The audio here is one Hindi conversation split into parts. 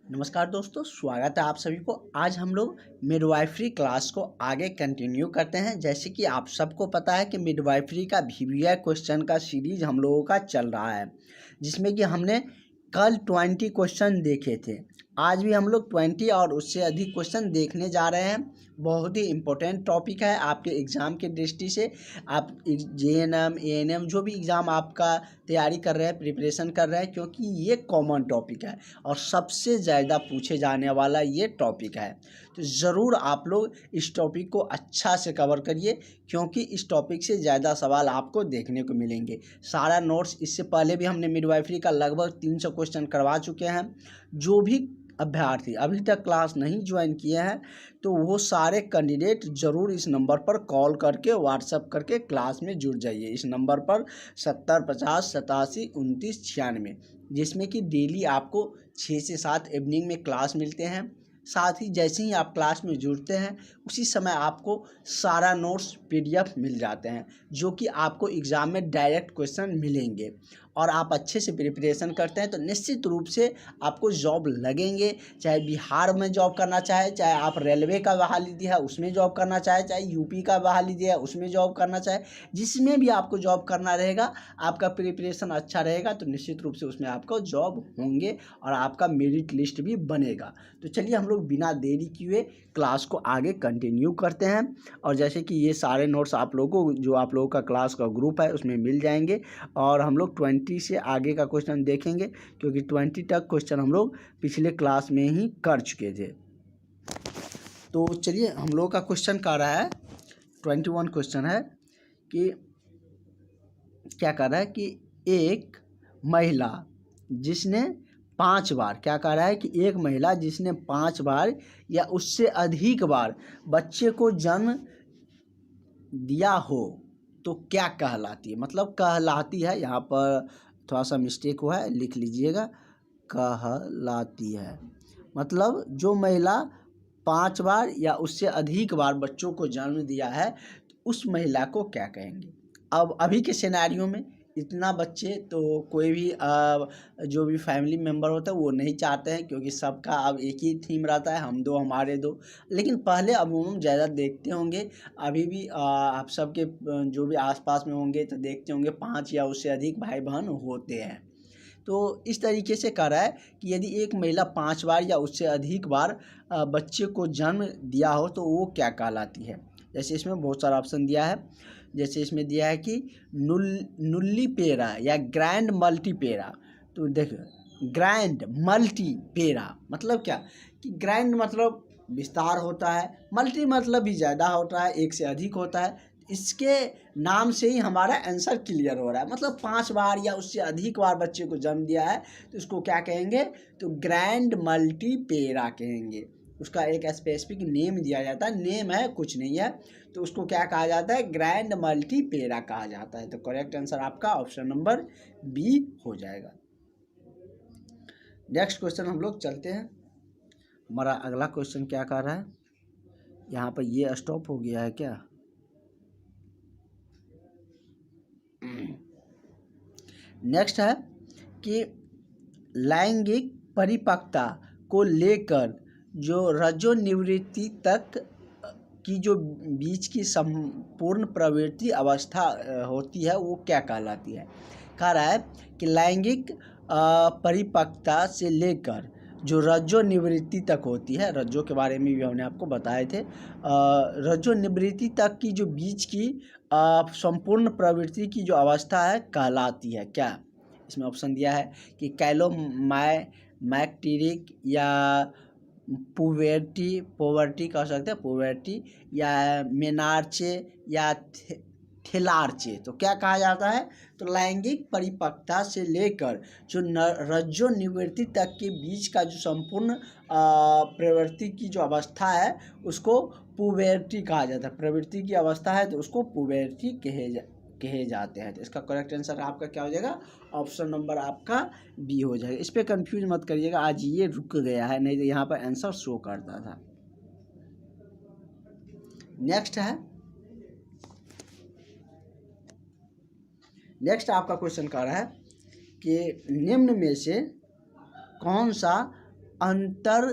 नमस्कार दोस्तों, स्वागत है आप सभी को। आज हम लोग मिडवाइफरी क्लास को आगे कंटिन्यू करते हैं। जैसे कि आप सबको पता है कि मिडवाइफरी का VBI क्वेश्चन का सीरीज हम लोगों का चल रहा है, जिसमें कि हमने कल 20 क्वेश्चन देखे थे। आज भी हम लोग 20 और उससे अधिक क्वेश्चन देखने जा रहे हैं। बहुत ही इम्पोर्टेंट टॉपिक है आपके एग्ज़ाम की दृष्टि से। आप JNM ANM जो भी एग्ज़ाम आपका तैयारी कर रहे हैं, प्रिपरेशन कर रहे हैं, क्योंकि ये कॉमन टॉपिक है और सबसे ज़्यादा पूछे जाने वाला ये टॉपिक है। तो ज़रूर आप लोग इस टॉपिक को अच्छा से कवर करिए, क्योंकि इस टॉपिक से ज़्यादा सवाल आपको देखने को मिलेंगे। सारा नोट्स इससे पहले भी हमने मिडवाइफरी का लगभग 300 क्वेश्चन करवा चुके हैं। जो भी अभ्यर्थी अभी तक क्लास नहीं ज्वाइन किए हैं, तो वो सारे कैंडिडेट ज़रूर इस नंबर पर कॉल करके व्हाट्सएप करके क्लास में जुड़ जाइए। इस नंबर पर 70 50 87 29 96, जिसमें कि डेली आपको 6 से 7 इवनिंग में क्लास मिलते हैं। साथ ही जैसे ही आप क्लास में जुड़ते हैं, उसी समय आपको सारा नोट्स PDF मिल जाते हैं, जो कि आपको एग्ज़ाम में डायरेक्ट क्वेश्चन मिलेंगे। और आप अच्छे से प्रिपरेशन करते हैं तो निश्चित रूप से आपको जॉब लगेंगे। चाहे बिहार में जॉब करना चाहे, चाहे आप रेलवे का बहाली दिया है उसमें जॉब करना चाहे, चाहे यूपी का बहाली दिया है उसमें जॉब करना चाहे, जिसमें भी आपको जॉब करना रहेगा, आपका प्रिपरेशन अच्छा रहेगा तो निश्चित रूप से उसमें आपको जॉब होंगे और आपका मेरिट लिस्ट भी बनेगा। तो चलिए हम लोग बिना देरी किए क्लास को आगे कंटिन्यू करते हैं। और जैसे कि ये सारे नोट्स आप लोगों को, जो आप लोगों का क्लास का ग्रुप है, उसमें मिल जाएंगे। और हम लोग 20 से आगे का क्वेश्चन देखेंगे, क्योंकि 20 तक क्वेश्चन हम लोग पिछले क्लास में ही कर चुके थे। तो चलिए हम लोग का क्वेश्चन कर रहा है, 21 क्वेश्चन है कि क्या कर रहा है कि एक महिला जिसने 5 बार, क्या कह रहा है कि एक महिला जिसने 5 बार या उससे अधिक बार बच्चे को जन्म दिया हो तो क्या कहलाती है। मतलब कहलाती है, यहाँ पर थोड़ा सा मिस्टेक हुआ है, लिख लीजिएगा। कहलाती है मतलब जो महिला 5 बार या उससे अधिक बार बच्चों को जन्म दिया है, तो उस महिला को क्या कहेंगे। अब अभी के सिनेरियो में इतना बच्चे तो कोई भी जो भी फैमिली मेम्बर होता है वो नहीं चाहते हैं, क्योंकि सबका अब एक ही थीम रहता है, हम दो हमारे दो। लेकिन पहले अमूमन ज़्यादा देखते होंगे, अभी भी आप सबके जो भी आसपास में होंगे तो देखते होंगे 5 या उससे अधिक भाई बहन होते हैं। तो इस तरीके से कह रहा है कि यदि एक महिला 5 बार या उससे अधिक बार बच्चे को जन्म दिया हो तो वो क्या कहलाती है। जैसे इसमें बहुत सारा ऑप्शन दिया है। जैसे इसमें दिया है कि नुल्ली पेरा या ग्रैंड मल्टीपेरा। तो देखो, ग्रैंड मल्टीपेरा मतलब क्या, कि ग्रैंड मतलब विस्तार होता है, मल्टी मतलब भी ज़्यादा होता है, एक से अधिक होता है। इसके नाम से ही हमारा आंसर क्लियर हो रहा है। मतलब 5 बार या उससे अधिक बार बच्चे को जन्म दिया है तो इसको क्या कहेंगे, तो ग्रैंड मल्टीपेरा कहेंगे। उसका एक स्पेसिफिक नेम दिया जाता है, नेम है कुछ नहीं है, तो उसको क्या कहा जाता है, ग्रैंड मल्टीपेरा कहा जाता है। तो करेक्ट आंसर आपका ऑप्शन नंबर B हो जाएगा। नेक्स्ट क्वेश्चन हम लोग चलते हैं। हमारा अगला क्वेश्चन क्या कह रहा है, यहाँ पर ये स्टॉप हो गया है क्या। नेक्स्ट है कि लैंगिक परिपक्वता को लेकर जो रजोनिवृत्ति तक की जो बीच की संपूर्ण प्रवृत्ति अवस्था होती है वो क्या कहलाती है। कह रहा है कि लैंगिक परिपक्वता से लेकर जो रजोनिवृत्ति तक होती है, रज्जो के बारे में भी हमने आपको बताए थे, रजोनिवृत्ति तक की जो बीच की संपूर्ण प्रवृत्ति की जो अवस्था है कहलाती है क्या। इसमें ऑप्शन दिया है कि कैलोमैक्टेरिक या पोवर्टी कह सकते हैं, पोवर्टी या मेनार्चे या थेलार्चे। तो क्या कहा जाता है, तो लैंगिक परिपक्वता से लेकर जो रजोनिवृत्ति तक के बीच का जो संपूर्ण प्रवृत्ति की जो अवस्था है उसको पुबेर्टी कहा जाता है। प्रवृत्ति की अवस्था है तो उसको पुबेर्टी कहे जाते हैं। तो इसका करेक्ट आंसर आपका क्या हो जाएगा, ऑप्शन नंबर आपका B हो जाएगा। इस पर कंफ्यूज मत करिएगा, आज ये रुक गया है, नहीं तो यहाँ पर आंसर शो करता था। नेक्स्ट है, नेक्स्ट आपका क्वेश्चन कह रहा है कि निम्न में से कौन सा अंतर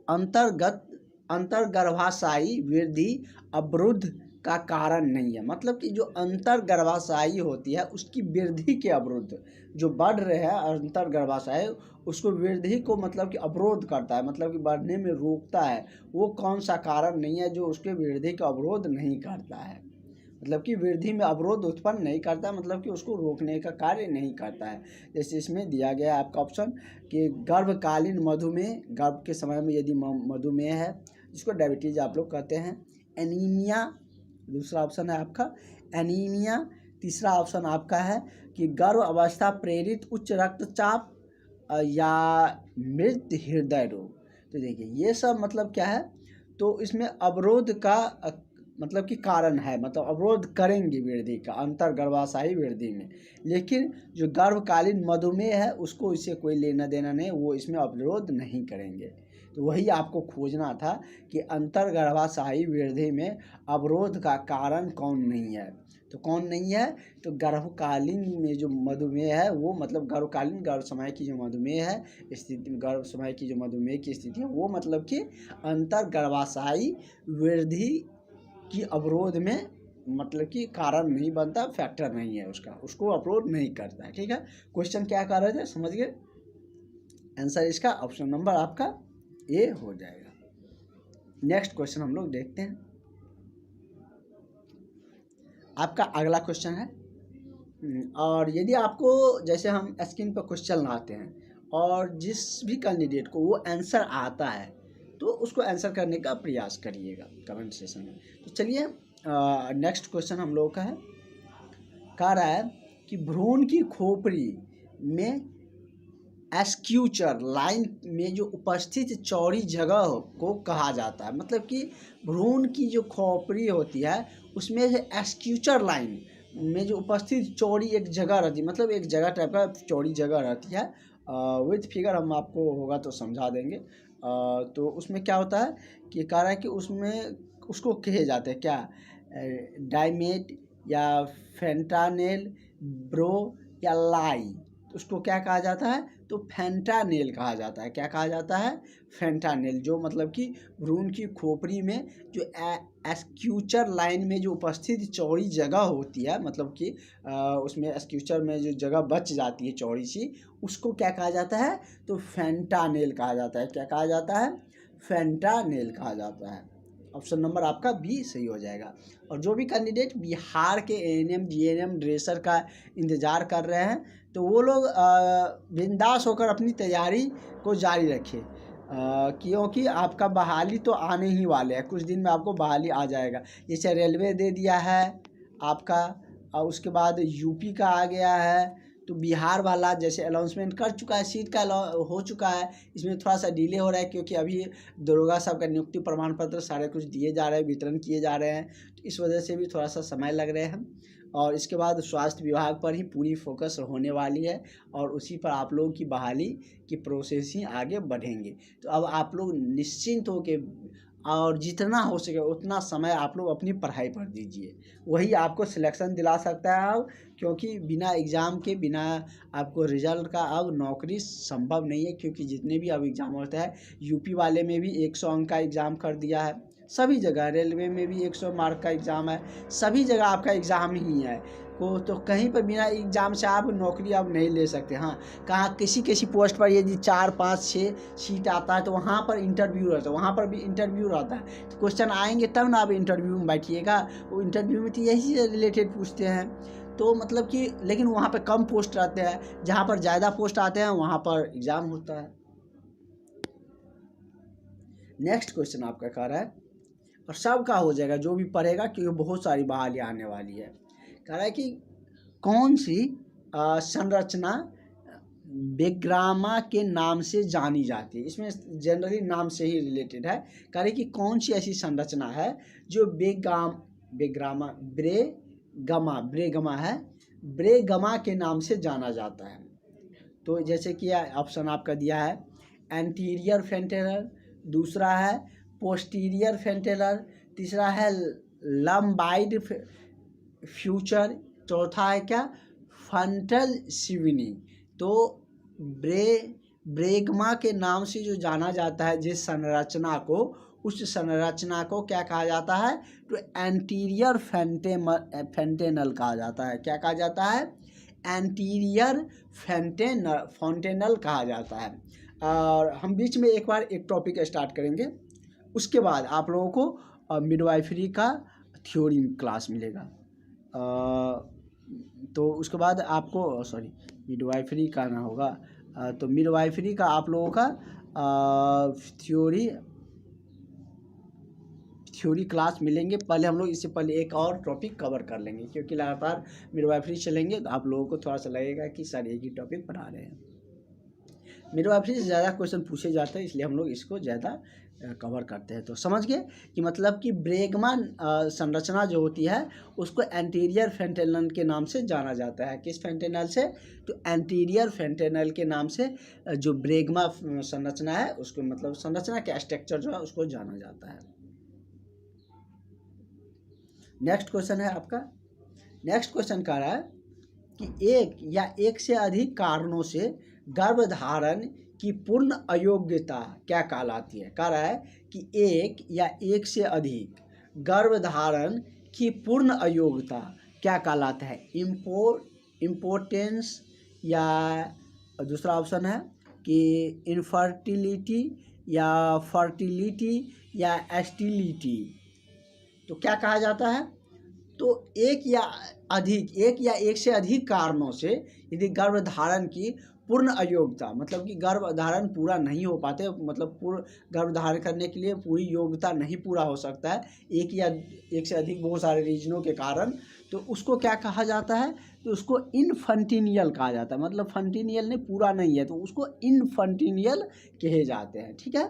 अंतर्गत अंतर्गर्भाशयी वृद्धि अवरुद्ध का कारण नहीं है। मतलब कि जो अंतर्गर्भाशयी होती है उसकी वृद्धि के अवरुद्ध, जो बढ़ रहे हैं अंतर्गर्भाशय उसको वृद्धि को मतलब कि अवरोध करता है, मतलब कि बढ़ने में रोकता है, वो कौन सा कारण नहीं है जो उसके वृद्धि का अवरोध नहीं करता है। मतलब कि वृद्धि में अवरोध उत्पन्न नहीं करता, मतलब कि उसको रोकने का कार्य नहीं करता है। जैसे इसमें दिया गया है आपका ऑप्शन कि गर्भकालीन मधुमेह, गर्भ के समय में यदि मधुमेह है जिसको डायबिटीज आप लोग कहते हैं, एनीमिया दूसरा ऑप्शन है आपका एनीमिया, तीसरा ऑप्शन आपका है कि गर्भ अवस्था प्रेरित उच्च रक्तचाप या मृत हृदय रोग। तो देखिए ये सब मतलब क्या है, तो इसमें अवरोध का मतलब कि कारण है, मतलब अवरोध करेंगे वृद्धि का, अंतर्गर्भाशयी वृद्धि में। लेकिन जो गर्भकालीन मधुमेह है उसको इससे कोई लेना देना नहीं, वो इसमें अवरोध नहीं करेंगे। तो वही आपको खोजना था कि अंतर्गर्भाशयी वृद्धि में अवरोध का कारण कौन नहीं है। तो कौन नहीं है, तो गर्भकालीन में जो मधुमेह है वो मतलब गर्भकालीन गर्भ समय की जो मधुमेह है स्थिति, गर्भ समय की जो मधुमेह की स्थिति है वो मतलब कि अंतर्गर्भाशयी वृद्धि की अवरोध में मतलब कि कारण नहीं बनता, फैक्टर नहीं है उसका, उसको अवरोध नहीं करता है। ठीक है, क्वेश्चन क्या कर रहे थे समझ गए, आंसर इसका ऑप्शन नंबर आपका ए हो जाएगा। नेक्स्ट क्वेश्चन हम लोग देखते हैं। आपका अगला क्वेश्चन है, और यदि आपको जैसे हम स्क्रीन पर क्वेश्चन लाते हैं और जिस भी कैंडिडेट को वो आंसर आता है तो उसको आंसर करने का प्रयास करिएगा कमेंट सेशन में। तो चलिए नेक्स्ट क्वेश्चन हम लोगों का है, कह रहा है कि भ्रूण की खोपड़ी में एस्क्यूचर लाइन में जो उपस्थित चौड़ी जगह को कहा जाता है। मतलब कि भ्रूण की जो खोपड़ी होती है उसमें से एस्क्यूचर लाइन में जो उपस्थित चौड़ी एक जगह रहती है, मतलब एक जगह टाइप का चौड़ी जगह रहती है, विथ फिगर हम आपको होगा तो समझा देंगे। तो उसमें क्या होता है कि कह रहा है कि उसमें उसको कहे जाते हैं क्या, डायमेट या फेंटानेल, ब्रो या लाई, उसको क्या कहा जाता है, तो फेंटानेल कहा जाता है। क्या कहा जाता है, फेंटानेल, जो मतलब कि भ्रूण की खोपड़ी में जो एस्क्यूचर लाइन में जो उपस्थित चौड़ी जगह होती है, मतलब कि उसमें एस्क्यूचर में जो जगह बच जाती है चौड़ी सी, उसको क्या कहा जाता है, तो फेंटानेल कहा जाता है। क्या कहा जाता है, फेंटानेल कहा जाता है। ऑप्शन नंबर आपका बी सही हो जाएगा। और जो भी कैंडिडेट बिहार के एएनएम जीएनएम ड्रेसर का इंतज़ार कर रहे हैं तो वो लोग बिंदास होकर अपनी तैयारी को जारी रखें, क्योंकि आपका बहाली तो आने ही वाले हैं, कुछ दिन में आपको बहाली आ जाएगा। जैसे रेलवे दे दिया है आपका, और उसके बाद यूपी का आ गया है, तो बिहार वाला जैसे अनाउंसमेंट कर चुका है, सीट का हो चुका है, इसमें थोड़ा सा डिले हो रहा है क्योंकि अभी दरोगा साहब का नियुक्ति प्रमाण पत्र सारे कुछ दिए जा रहे हैं, वितरण किए जा रहे हैं, तो इस वजह से भी थोड़ा सा समय लग रहे हैं। और इसके बाद स्वास्थ्य विभाग पर ही पूरी फोकस होने वाली है और उसी पर आप लोगों की बहाली की प्रोसेसिंग आगे बढ़ेंगे। तो अब आप लोग निश्चिंत हो के और जितना हो सके उतना समय आप लोग अपनी पढ़ाई पर दीजिए, वही आपको सिलेक्शन दिला सकता है अब, क्योंकि बिना एग्ज़ाम के बिना आपको रिजल्ट का अब नौकरी संभव नहीं है। क्योंकि जितने भी अब एग्ज़ाम होता है, यूपी वाले में भी 100 अंक का एग्ज़ाम कर दिया है, सभी जगह रेलवे में भी 100 मार्क का एग्ज़ाम है, सभी जगह आपका एग्ज़ाम ही है को, तो कहीं पर बिना एग्ज़ाम से आप नौकरी अब नहीं ले सकते। हाँ, कहाँ किसी किसी पोस्ट पर यदि 4 5 6 सीट आता है तो वहाँ पर इंटरव्यू रहता है, वहाँ पर भी इंटरव्यू रहता है, तो क्वेश्चन आएंगे तब ना आप इंटरव्यू में बैठिएगा। वो इंटरव्यू में तो यही से रिलेटेड पूछते हैं, तो मतलब कि लेकिन वहाँ पर कम पोस्ट रहते हैं, जहाँ पर ज़्यादा पोस्ट आते हैं वहाँ पर एग्ज़ाम होता है। नेक्स्ट क्वेश्चन आपका कह रहा है, और सबका हो जाएगा जो भी पढ़ेगा क्योंकि बहुत सारी बहाली आने वाली है। कह रहा है कि कौन सी संरचना बेग्रामा के नाम से जानी जाती है, इसमें जनरली नाम से ही रिलेटेड है। कह रहे कि कौन सी ऐसी संरचना है जो बेग्रामा ब्रेगमा है, ब्रेगमा के नाम से जाना जाता है। तो जैसे कि ऑप्शन आपका दिया है एंटीरियर फ्रंटेलर, दूसरा है पोस्टीरियर फ्रंटेलर, तीसरा है लंबाइड फ्यूचर, चौथा है क्या फ्रंटल सिविनी। तो ब्रेगमा के नाम से जो जाना जाता है जिस संरचना को, उस संरचना को क्या कहा जाता है? तो एंटीरियर फेंटेनल कहा जाता है। क्या कहा जाता है? एंटीरियर फेंटेनल कहा जाता है। और हम बीच में एक बार एक टॉपिक स्टार्ट करेंगे, उसके बाद आप लोगों को मिडवाइफरी का थ्योरी क्लास मिलेगा। तो उसके बाद आपको मिडवाइफरी का ना होगा, तो मिडवाइफरी का आप लोगों का थ्योरी क्लास मिलेंगे। पहले हम लोग इससे पहले एक और टॉपिक कवर कर लेंगे, क्योंकि लगातार मिडवाइफरी चलेंगे तो आप लोगों को थोड़ा सा लगेगा कि सर एक ही टॉपिक पढ़ा रहे हैं। मिडवाइफरी से ज़्यादा क्वेश्चन पूछे जाते हैं, इसलिए हम लोग इसको ज़्यादा कवर करते हैं। तो समझ गए कि मतलब कि ब्रेगमा संरचना जो होती है उसको एंटीरियर फेंटेनल के नाम से जाना जाता है। किस फेंटेनल से? तो एंटीरियर फेंटेनल के नाम से जो ब्रेगमा संरचना है उसको, मतलब संरचना के स्ट्रक्चर जो है उसको जाना जाता है। नेक्स्ट क्वेश्चन है आपका। नेक्स्ट क्वेश्चन कह रहा है कि एक या एक से अधिक कारणों से गर्भधारण की पूर्ण अयोग्यता क्या कहलाती है? कह रहा है कि एक या एक से अधिक गर्भधारण की पूर्ण अयोग्यता क्या कहलाता है? इम्पोर्टेंस, या दूसरा ऑप्शन है कि इनफर्टिलिटी, या फर्टिलिटी, या एस्टिलिटी। तो क्या कहा जाता है? तो एक या एक से अधिक कारणों से यदि गर्भधारण की पूर्ण अयोग्यता, मतलब कि गर्भधारण पूरा नहीं हो पाते, मतलब पूर्ण गर्भधारण करने के लिए पूरी योग्यता नहीं पूरा हो सकता है एक या एक से अधिक बहुत सारे रीजनों के कारण, तो उसको क्या कहा जाता है? तो उसको इनफंटिनियल कहा जाता है। मतलब फंटिनियल ने पूरा नहीं है तो उसको इनफंटिनियल कहे जाते हैं। ठीक है,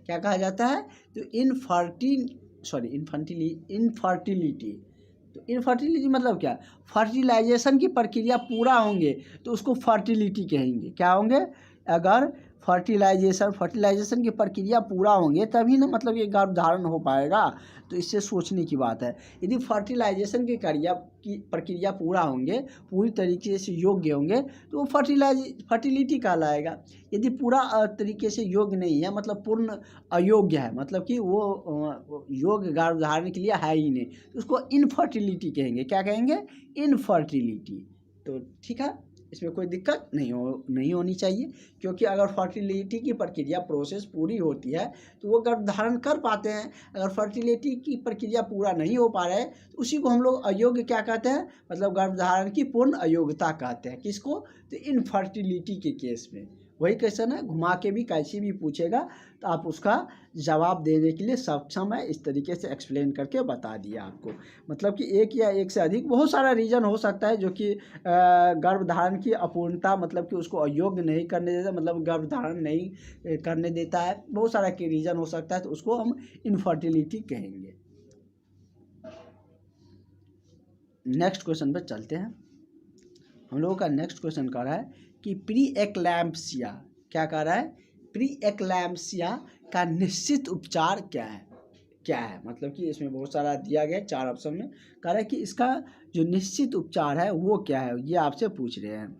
क्या कहा जाता है? तो इनफर्टिलिटी। तो इनफर्टिलिटी मतलब क्या? फर्टिलाइजेशन की प्रक्रिया पूरा होंगे तो उसको फर्टिलिटी कहेंगे। क्या होंगे? अगर फर्टिलाइजेशन की प्रक्रिया पूरा होंगे तभी ना मतलब ये गर्भधारण हो पाएगा। तो इससे सोचने की बात है। यदि फर्टिलाइजेशन की प्रक्रिया पूरा होंगे, पूरी तरीके से योग्य होंगे तो वो फर्टिलिटी कहलाएगा। यदि पूरा तरीके से योग्य नहीं है, मतलब पूर्ण अयोग्य है, मतलब कि वो योग्य गर्भधारण के लिए है ही नहीं, तो उसको इनफर्टिलिटी कहेंगे। क्या कहेंगे? इनफर्टिलिटी। तो ठीक है, इसमें कोई दिक्कत नहीं होनी चाहिए, क्योंकि अगर फर्टिलिटी की प्रक्रिया प्रोसेस पूरी होती है तो वो गर्भधारण कर पाते हैं। अगर फर्टिलिटी की प्रक्रिया पूरा नहीं हो पा रहा है तो उसी को हम लोग अयोग्य क्या कहते हैं? मतलब गर्भधारण की पूर्ण अयोग्यता कहते हैं। किसको? तो इनफर्टिलिटी के केस में। वही क्वेश्चन है, घुमा के भी कैसे भी पूछेगा तो आप उसका जवाब देने के लिए सक्षम है। इस तरीके से एक्सप्लेन करके बता दिया आपको। मतलब कि एक या एक से अधिक बहुत सारा रीज़न हो सकता है जो कि गर्भधारण की अपूर्णता, मतलब कि उसको अयोग्य नहीं करने देता, मतलब गर्भधारण नहीं करने देता है। बहुत सारा के रीज़न हो सकता है, तो उसको हम इनफर्टिलिटी कहेंगे। नेक्स्ट क्वेश्चन पर चलते हैं। हम लोगों का नेक्स्ट क्वेश्चन कह रहा है कि प्री एक्लैम्प्सिया, क्या कह रहा है? प्री एक्लैम्प्सिया का निश्चित उपचार क्या है? मतलब कि इसमें बहुत सारा दिया गया, 4 ऑप्शन में कह रहा है कि इसका जो निश्चित उपचार है वो क्या है, ये आपसे पूछ रहे हैं।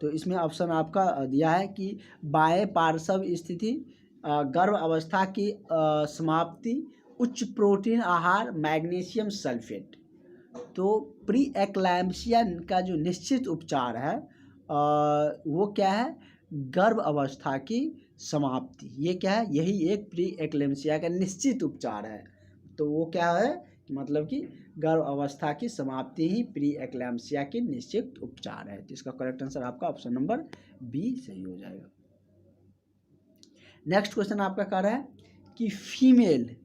तो इसमें ऑप्शन आपका दिया है कि बाएं पार्श्व स्थिति, गर्भ अवस्था की समाप्ति, उच्च प्रोटीन आहार, मैग्नीशियम सल्फेट। तो प्री एक्लैम्प्सिया का जो निश्चित उपचार है वो क्या है? गर्भ अवस्था की समाप्ति। ये क्या है? यही एक प्री एक्लैम्प्सिया का निश्चित उपचार है। तो वो क्या है? मतलब कि गर्भ अवस्था की समाप्ति ही प्री एक्लैम्प्सिया की निश्चित उपचार है। तो इसका करेक्ट आंसर आपका ऑप्शन नंबर बी सही हो जाएगा। नेक्स्ट क्वेश्चन आपका कह रहा है कि फीमेल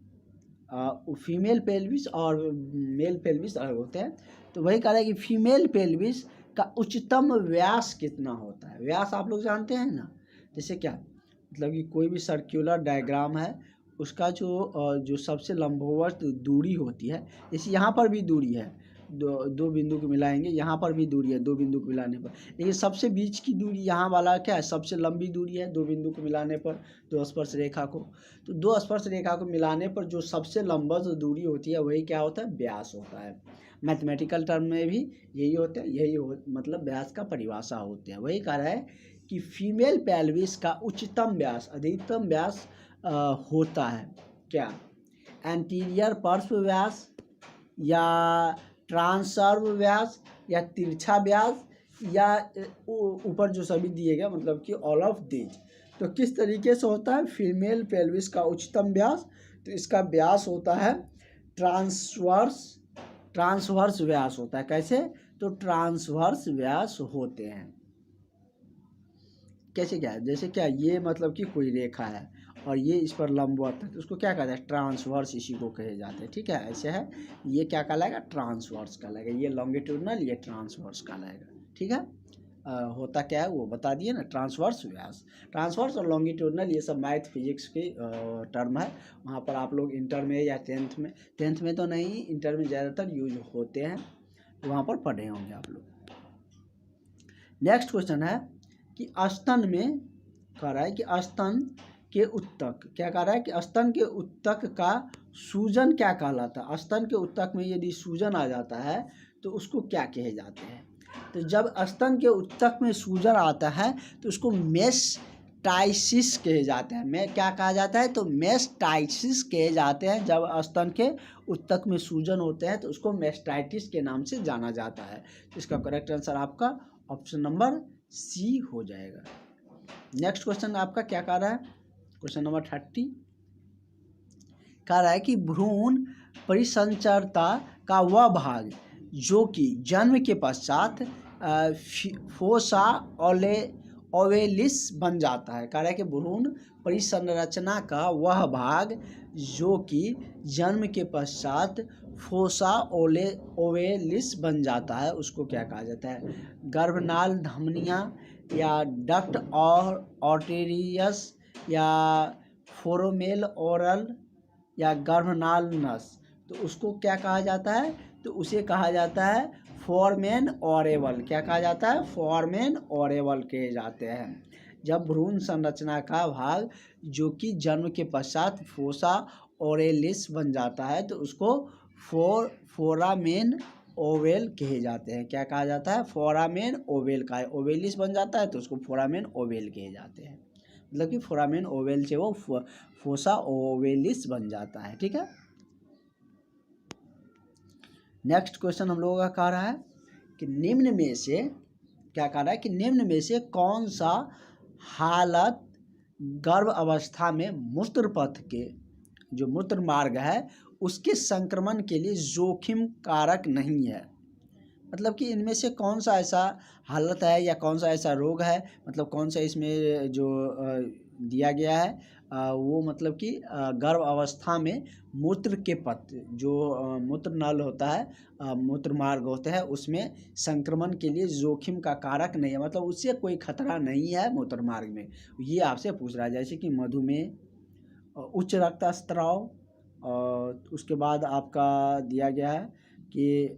पेल्विस और मेल पेल्विस अलग होते हैं। तो वही कह रहा है कि फीमेल पेल्विस का उच्चतम व्यास कितना होता है? व्यास आप लोग जानते हैं ना, जैसे क्या, मतलब कि कोई भी सर्कुलर डायग्राम है उसका जो सबसे लंबवत दूरी होती है, जैसे यहाँ पर भी दूरी है, दो बिंदु को मिलाएंगे, यहाँ पर भी दूरी है 2 बिंदु को मिलाने पर, लेकिन सबसे बीच की दूरी यहाँ वाला क्या है? सबसे लंबी दूरी है 2 बिंदु को मिलाने पर, 2 स्पर्श रेखा को। तो 2 स्पर्श रेखा को मिलाने पर जो सबसे लंबा जो दूरी होती है वही क्या होता है? व्यास होता है। मैथमेटिकल टर्म में भी यही होता है, मतलब व्यास का परिभाषा होते हैं। वही कह रहा है कि फीमेल पेल्विस का उच्चतम व्यास अधिकतम व्यास होता है क्या? एंटीरियर पार्श्व व्यास या ट्रांसर्व व्यास या तिरछा व्यास या ऊपर जो सभी दिए गए मतलब कि ऑल ऑफ दीज। तो किस तरीके से होता है फीमेल पेल्विस का उच्चतम व्यास? तो इसका व्यास होता है ट्रांसवर्स व्यास होता है। कैसे? तो ट्रांसवर्स व्यास होते हैं। कैसे क्या है? जैसे क्या ये मतलब कि कोई रेखा है और ये इस पर लंबवत है तो उसको क्या कहते हैं? ट्रांसवर्स इसी को कहे जाते हैं। ठीक है, ऐसे है। ये क्या कहलाएगा? ट्रांसवर्स कहलाएगा। ये लॉन्गिट्यूडनल, ये ट्रांसवर्स कहलाएगा। ठीक है। होता क्या है वो बता दिए ना, ट्रांसवर्स व्यास। ट्रांसवर्स और लॉन्गिट्यूडनल ये सब मैथ फिजिक्स की टर्म है। वहाँ पर आप लोग इंटर में या टेंथ में तो नहीं, इंटर में ज़्यादातर यूज होते हैं, वहाँ पर पढ़े होंगे आप लोग। नेक्स्ट क्वेश्चन है कि स्तन में कह रहा है कि स्तन के उत्तक, क्या कह रहा है कि स्तन के उत्तक का सूजन क्या कहलाता है? स्तन के उत्तक में यदि सूजन आ जाता है तो उसको क्या कहे जाते हैं? तो जब स्तन के उत्तक में सूजन आता है तो उसको मेस्टाइसिस कहे जाते हैं। में क्या कहा जाता है? तो मेस्टाइसिस कहे जाते हैं। जब स्तन के उत्तक में सूजन होते हैं तो उसको मेस्टाइटिस के नाम से जाना जाता है। तो इसका करेक्ट आंसर आपका ऑप्शन नंबर सी हो जाएगा। नेक्स्ट क्वेश्चन आपका क्या कह रहा है? क्वेश्चन नंबर 30 कह रहा है कि भ्रूण परिसंचरता का वह भाग जो कि जन्म के पश्चात फोसा ओवेलिस बन जाता है। कह रहा है कि भ्रूण परिसंरचना का वह भाग जो कि जन्म के पश्चात फोसा ओवेलिस बन जाता है उसको क्या कहा जाता है? गर्भनाल धमनियाँ या डक्ट और आर्टेरियस या फोरोमेल ओरल या गर्भनाल नस। तो उसको क्या कहा जाता है? तो उसे कहा जाता है फोरमेन ओरेवल। क्या कहा जाता है? फोरमेन ओरेवल कहे जाते हैं। जब भ्रूण संरचना का भाग जो कि जन्म के पश्चात फोसा ओरेलिस बन जाता है तो उसको फोरामेन ओवेल कहे जाते हैं। क्या कहा जाता है? फोरामेन ओवेल का ओवेलिस बन जाता है तो उसको फोरामेन ओवेल कहे जाते हैं। मतलब कि फोरामेन ओवेल से वो फोसा ओवेलिस बन जाता है। ठीक है। नेक्स्ट क्वेश्चन हम लोगों का कह रहा है कि निम्न में से क्या कह रहा है कि निम्न में से कौन सा हालत गर्भ अवस्था में मूत्र पथ के जो मूत्र मार्ग है उसके संक्रमण के लिए जोखिम कारक नहीं है? मतलब कि इनमें से कौन सा ऐसा हालत है या कौन सा ऐसा रोग है, मतलब कौन सा इसमें जो दिया गया है वो मतलब कि गर्भ अवस्था में मूत्र के पथ जो मूत्र नल होता है मूत्र मार्ग होते हैं उसमें संक्रमण के लिए जोखिम का कारक नहीं है, मतलब उससे कोई खतरा नहीं है मूत्र मार्ग में। ये आपसे पूछ रहा है। जैसे कि मधुमेह, उच्च रक्तस्राव, और उसके बाद आपका दिया गया है कि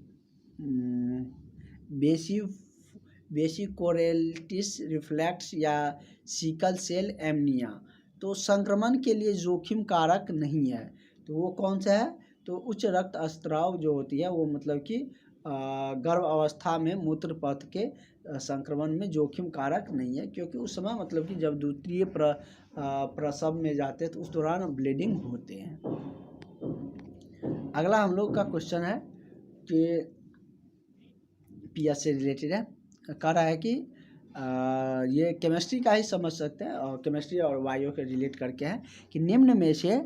वेसिकोलेटिस रिफ्लेक्स या सिकल सेल एनीमिया। तो संक्रमण के लिए जोखिम कारक नहीं है। तो वो कौन सा है? तो उच्च रक्तस्राव जो होती है वो मतलब कि गर्भ अवस्था में मूत्र पथ के संक्रमण में जोखिम कारक नहीं है, क्योंकि उस समय मतलब कि जब द्वितीय प्रसव में जाते हैं तो उस दौरान ब्लीडिंग होते हैं। अगला हम लोग का क्वेश्चन है कि पीएच से रिलेटेड है। कह रहा है कि ये केमिस्ट्री का ही समझ सकते हैं और केमिस्ट्री और बायो के रिलेट करके है कि निम्न में से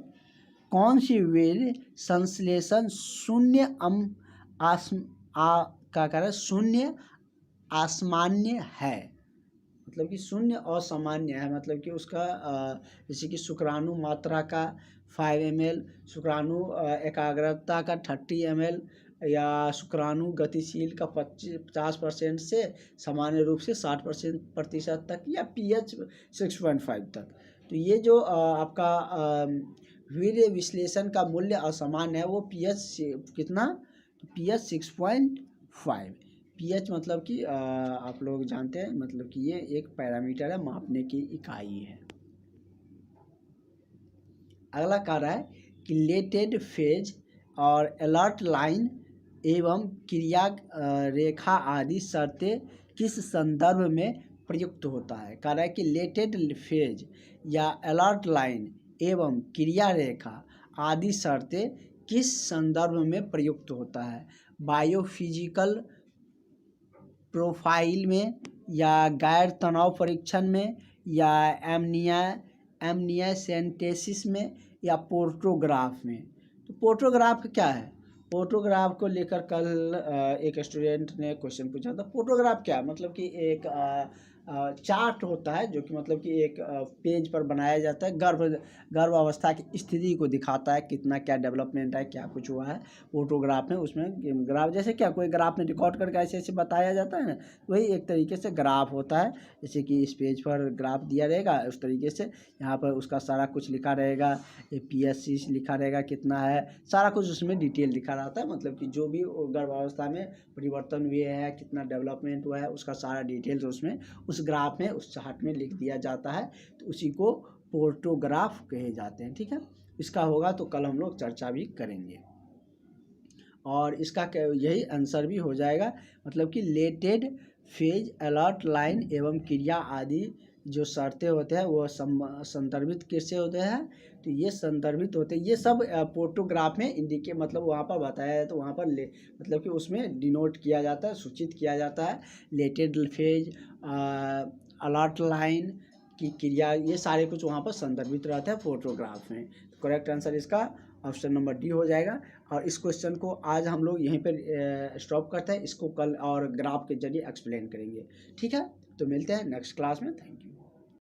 कौन सी वीर्य संश्लेषण शून्य क्या कह रहा है? शून्य असामान्य है। मतलब कि शून्य असामान्य है, मतलब कि उसका जैसे कि शुक्राणु मात्रा का 5 ml, शुक्राणु एकाग्रता का 30 ml या शुक्राणु गतिशील का 50% से सामान्य रूप से 60% तक या pH 6.5 तक। तो ये जो आपका वीर्य विश्लेषण का मूल्य असामान्य है वो pH कितना? तो pH 6.5। pH मतलब कि आप लोग जानते हैं मतलब कि ये एक पैरामीटर है, मापने की इकाई है। अगला कह रहा है कि लेटेड फेज और अलर्ट लाइन एवं क्रिया रेखा आदि शर्तें किस संदर्भ में प्रयुक्त होता है। कह रहा है कि लेटेड फेज या अलर्ट लाइन एवं क्रिया रेखा आदि शर्तें किस संदर्भ में प्रयुक्त होता है? बायोफिजिकल प्रोफाइल में, या गैर तनाव परीक्षण में, या एमनियासेंटेसिस में, या पोर्टोग्राफ में। तो पोर्टोग्राफ क्या है? फोटोग्राफ को लेकर कल एक स्टूडेंट ने क्वेश्चन पूछा था। फोटोग्राफ क्या मतलब कि एक चार्ट होता है जो कि मतलब कि एक पेज पर बनाया जाता है, गर्भ अवस्था की स्थिति को दिखाता है, कितना क्या डेवलपमेंट है, क्या कुछ हुआ है फोटोग्राफ में। उसमें ग्राफ जैसे क्या कोई ग्राफ में रिकॉर्ड करके ऐसे ऐसे बताया जाता है ना, वही एक तरीके से ग्राफ होता है। जैसे कि इस पेज पर ग्राफ दिया रहेगा, उस तरीके से यहाँ पर उसका सारा कुछ लिखा रहेगा, PSC लिखा रहेगा कितना है, सारा कुछ उसमें डिटेल लिखा रहता है। मतलब कि जो भी गर्भावस्था में परिवर्तन हुए हैं, कितना डेवलपमेंट हुआ है, उसका सारा डिटेल्स उसमें उस ग्राफ में, उस चार्ट में लिख दिया जाता है। तो उसी को फोटोग्राफ कहे जाते हैं। ठीक है, इसका होगा तो कल हम लोग चर्चा भी करेंगे। और इसका यही आंसर भी हो जाएगा। मतलब कि लेटेड फेज, अलर्ट लाइन एवं क्रिया आदि जो शर्तें होते हैं वो संदर्भित किससे होते हैं? तो ये संदर्भित होते हैं, ये सब फोटोग्राफ में इंडिकेट मतलब वहाँ पर बताया है, तो वहाँ पर मतलब कि उसमें डिनोट किया जाता है, सूचित किया जाता है। लेटेड फेज, अलर्ट लाइन की क्रिया, ये सारे कुछ वहाँ पर संदर्भित रहता है फोटोग्राफ में। तो करेक्ट आंसर इसका ऑप्शन नंबर डी हो जाएगा। और इस क्वेश्चन को आज हम लोग यहीं पर स्टॉप करते हैं, इसको कल और ग्राफ के जरिए एक्सप्लेन करेंगे। ठीक है, तो मिलते हैं नेक्स्ट क्लास में। Thank you.